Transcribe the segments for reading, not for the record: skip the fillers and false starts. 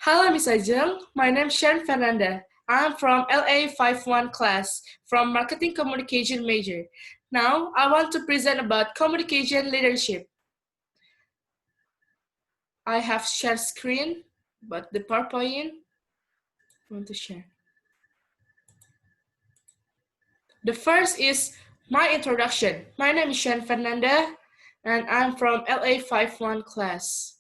Hello, Miss Ajeng. My name is Sharon Fernanda. I'm from LA51 class from Marketing Communication major. Now, I want to present about communication leadership. I have shared screen, but the PowerPoint I want to share. The first is my introduction. My name is Sharon Fernanda, and I'm from LA51 class.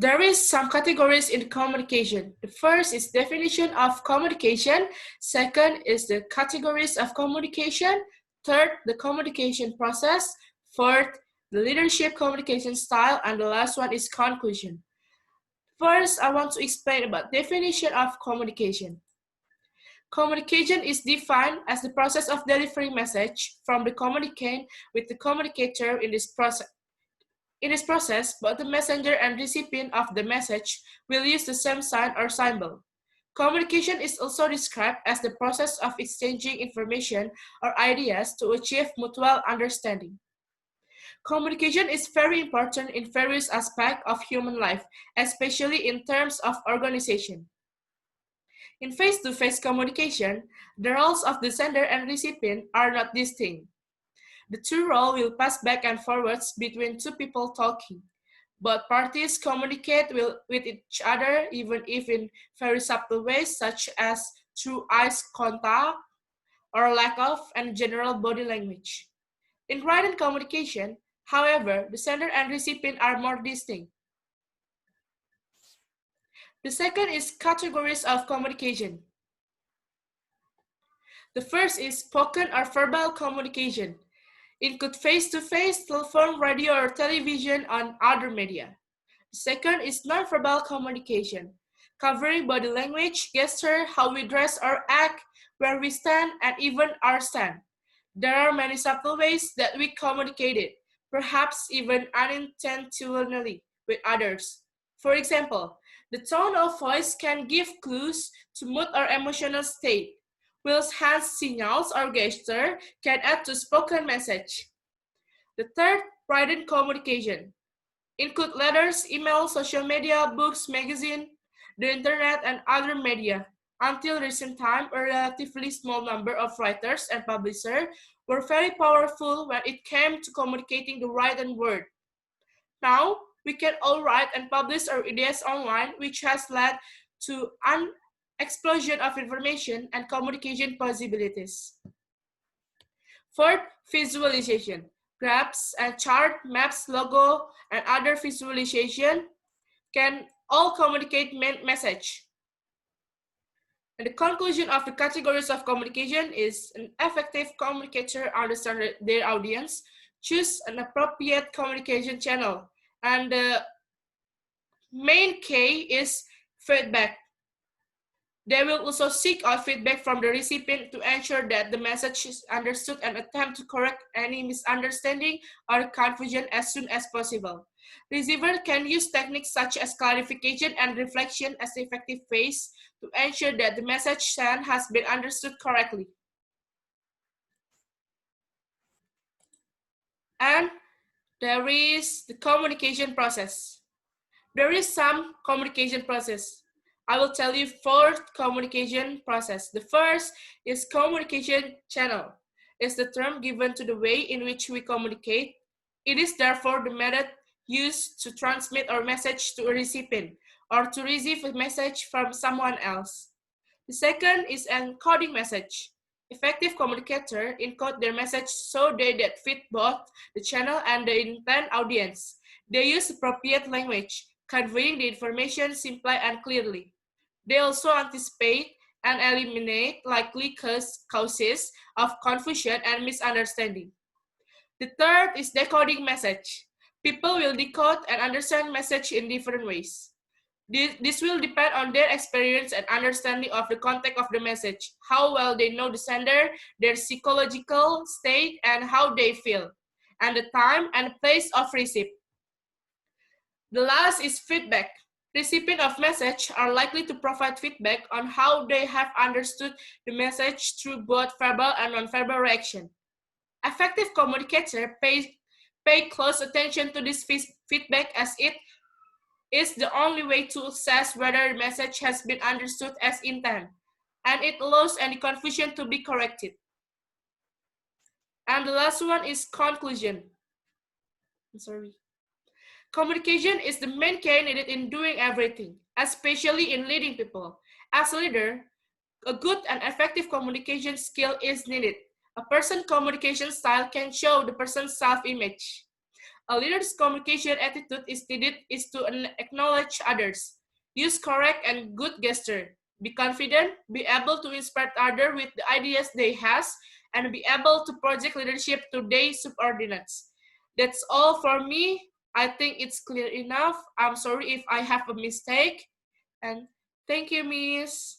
There is some categories in communication. The first is definition of communication. Second is the categories of communication. Third, the communication process. Fourth, the leadership communication style. And the last one is conclusion. First, I want to explain about definition of communication. Communication is defined as the process of delivering message from the communicant with the communicator in this process. In this process, both the messenger and recipient of the message will use the same sign or symbol. Communication is also described as the process of exchanging information or ideas to achieve mutual understanding. Communication is very important in various aspects of human life, especially in terms of organization. In face-to-face communication, the roles of the sender and recipient are not distinct. The two roles will pass back and forwards between two people talking. Both parties communicate with each other even if in very subtle ways such as through eye contact or lack of and general body language. In written communication, however, the sender and recipient are more distinct. The second is categories of communication. The first is spoken or verbal communication. Include face-to-face, telephone, radio, or television, and other media. The second is non-verbal communication, covering body language, gesture, how we dress or act, where we stand, and even our stand. There are many subtle ways that we communicate it, perhaps even unintentionally with others. For example, the tone of voice can give clues to mood or emotional state, whilst hand signals or gesture can add to spoken message. The third, written communication, include letters, email, social media, books, magazine, the internet, and other media. Until recent time, a relatively small number of writers and publishers were very powerful when it came to communicating the written word. Now, we can all write and publish our ideas online, which has led to an explosion of information and communication possibilities. Fourth, visualization. Graphs and chart, maps, logo, and other visualization can all communicate message. And the conclusion of the categories of communication is an effective communicator understands their audience, choose an appropriate communication channel. And the main K is feedback. They will also seek out feedback from the recipient to ensure that the message is understood and attempt to correct any misunderstanding or confusion as soon as possible. Receiver can use techniques such as clarification and reflection as effective ways to ensure that the message sent has been understood correctly. And there is the communication process. There is some communication process. I will tell you four communication process. The first is communication channel. It's the term given to the way in which we communicate. It is therefore the method used to transmit our message to a recipient or to receive a message from someone else. The second is encoding message. Effective communicators encode their message so that fit both the channel and the intent audience. They use appropriate language, conveying the information simply and clearly. They also anticipate and eliminate likely causes of confusion and misunderstanding. The third is decoding message. People will decode and understand message in different ways. This will depend on their experience and understanding of the content of the message, how well they know the sender, their psychological state, and how they feel, and the time and place of receipt. The last is feedback. Recipients of message are likely to provide feedback on how they have understood the message through both verbal and nonverbal reaction. Effective communicators pay close attention to this feedback as it It's the only way to assess whether the message has been understood as intent, and it allows any confusion to be corrected. And the last one is conclusion. I'm sorry. Communication is the main key needed in doing everything, especially in leading people. As a leader, a good and effective communication skill is needed. A person's communication style can show the person's self-image. A leader's communication attitude is needed is to acknowledge others, use correct and good gesture, be confident, be able to inspire others with the ideas they has, and be able to project leadership to their subordinates. That's all for me. I think it's clear enough. I'm sorry if I have a mistake. And thank you, Miss.